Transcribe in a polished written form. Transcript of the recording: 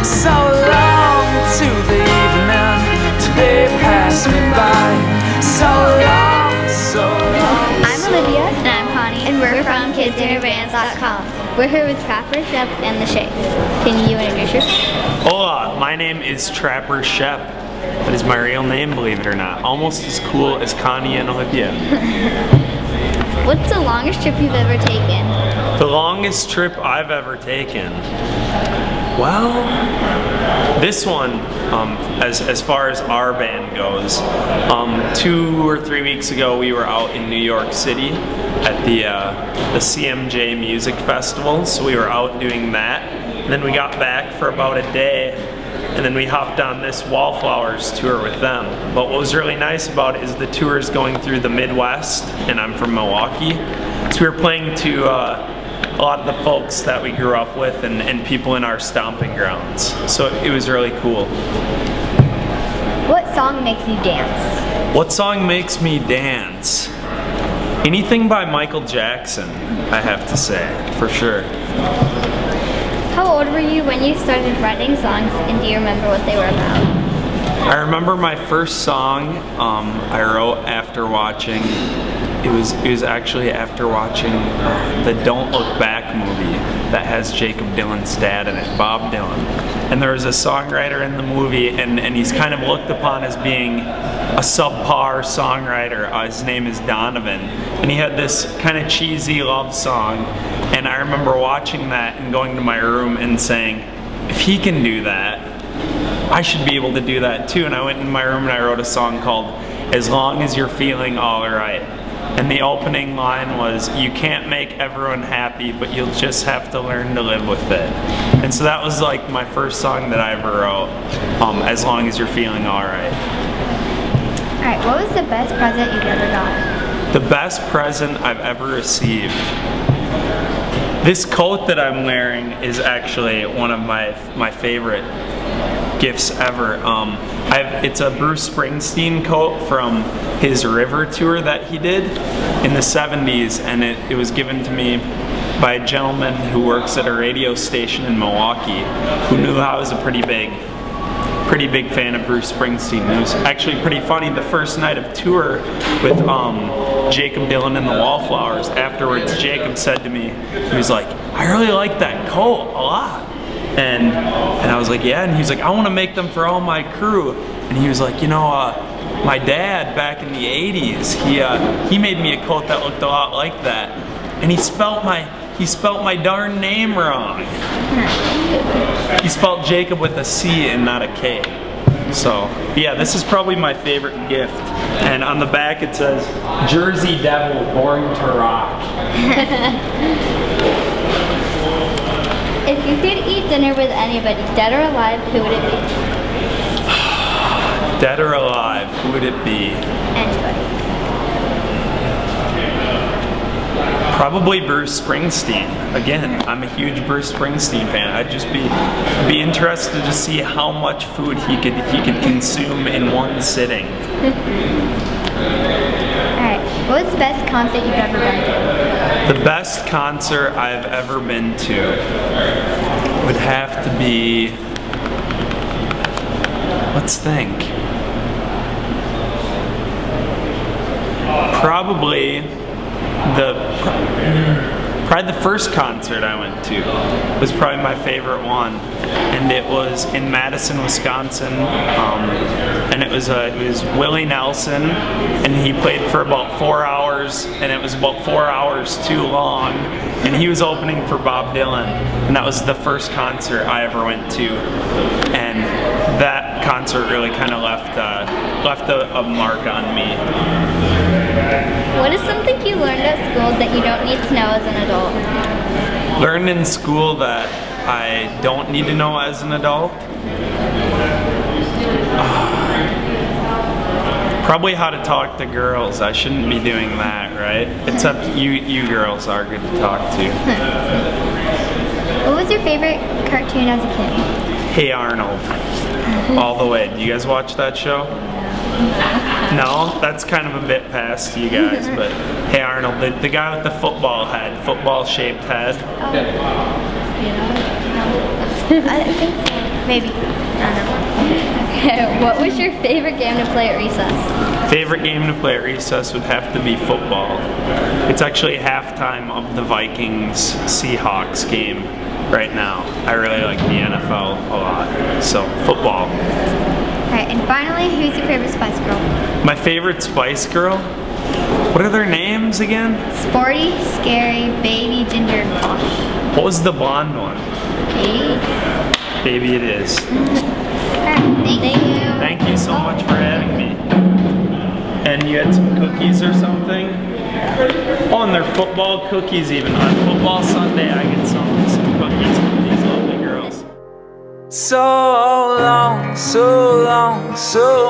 So long to the evening, today passed me by. So long, so long. I'm Olivia. And I'm Connie. And we're from KidsInnerBands.com. We're here with Trapper, Schoepp, and the Schoepp. Can you introduce yourself? Hola, my name is Trapper Schoepp. That is my real name, believe it or not. Almost as cool as Connie and Olivia. What's the longest trip you've ever taken? The longest trip I've ever taken? Well, this one, as far as our band goes, 2 or 3 weeks ago we were out in New York City at the CMJ Music Festival, so we were out doing that. And then we got back for about a day, and then we hopped on this Wallflowers tour with them. But what was really nice about it is the tour is going through the Midwest, and I'm from Milwaukee. So we were playing to a lot of the folks that we grew up with and people in our stomping grounds. So it was really cool. What song makes you dance? What song makes me dance? Anything by Michael Jackson, I have to say, for sure. How old were you when you started writing songs, and do you remember what they were about? I remember my first song I wrote after watching, it was actually after watching the Don't Look Back movie that has Jacob Dylan's dad in it, Bob Dylan. And there was a songwriter in the movie, and he's kind of looked upon as being a subpar songwriter. His name is Donovan. And he had this kind of cheesy love song. And I remember watching that and going to my room and saying, if he can do that, I should be able to do that too. And I went in my room and I wrote a song called As Long As You're Feeling Alright. And the opening line was, you can't make everyone happy, but you'll just have to learn to live with it. And so that was like my first song that I ever wrote, As Long As You're Feeling Alright. Alright, what was the best present you've ever got? The best present I've ever received. This coat that I'm wearing is actually one of my favorite gifts ever. It's a Bruce Springsteen coat from his River tour that he did in the 70s, and it was given to me by a gentleman who works at a radio station in Milwaukee who knew I was a pretty big fan of Bruce Springsteen. It was actually pretty funny. The first night of tour with Jacob Dylan and the Wallflowers, afterwards Jacob said to me, he was like, I really like that coat a lot. And I was like, yeah, and he was like, I want to make them for all my crew. And he was like, you know, my dad back in the 80s, he made me a coat that looked a lot like that. And he spelt my darn name wrong. He spelled Jacob with a C and not a K. So, yeah, this is probably my favorite gift. And on the back it says, Jersey Devil, born to rock. If you could eat dinner with anybody, dead or alive, who would it be? Dead or alive, who would it be? Anybody. Probably Bruce Springsteen. Again, I'm a huge Bruce Springsteen fan. I'd just be interested to see how much food he could consume in one sitting. Alright, what was the best concert you've ever been to? The best concert I've ever been to would have to be, let's think. Probably the first concert I went to was probably my favorite one, and it was in Madison, Wisconsin, and it was Willie Nelson, and he played for about 4 hours, and it was about 4 hours too long, and he was opening for Bob Dylan, and that was the first concert I ever went to, and that concert really kind of left a mark on me. What is something you learned at school that you don't need to know as an adult? Learned in school that I don't need to know as an adult? Probably how to talk to girls. I shouldn't be doing that, right? Except you girls are good to talk to. What was your favorite cartoon as a kid? Hey Arnold. All the way. Do you guys watch that show? No? That's kind of a bit past you guys, but Hey Arnold, the guy with the football shaped head. Oh. I think so. Maybe. I don't know. Okay, what was your favorite game to play at recess? Favorite game to play at recess would have to be football. It's actually halftime of the Vikings-Seahawks game right now. I really like the NFL a lot, so football. Alright, and finally, who's your favorite Spice Girl? My favorite Spice Girl? What are their names again? Sporty, Scary, Baby, Ginger, and Posh. What was the blonde one? Baby. Baby it is. Alright, thank you. Thank you so much for having me. And you had some cookies or something? Oh, and they're football cookies even. On football Sunday I get some cookies from these lovely girls. So long, so long, so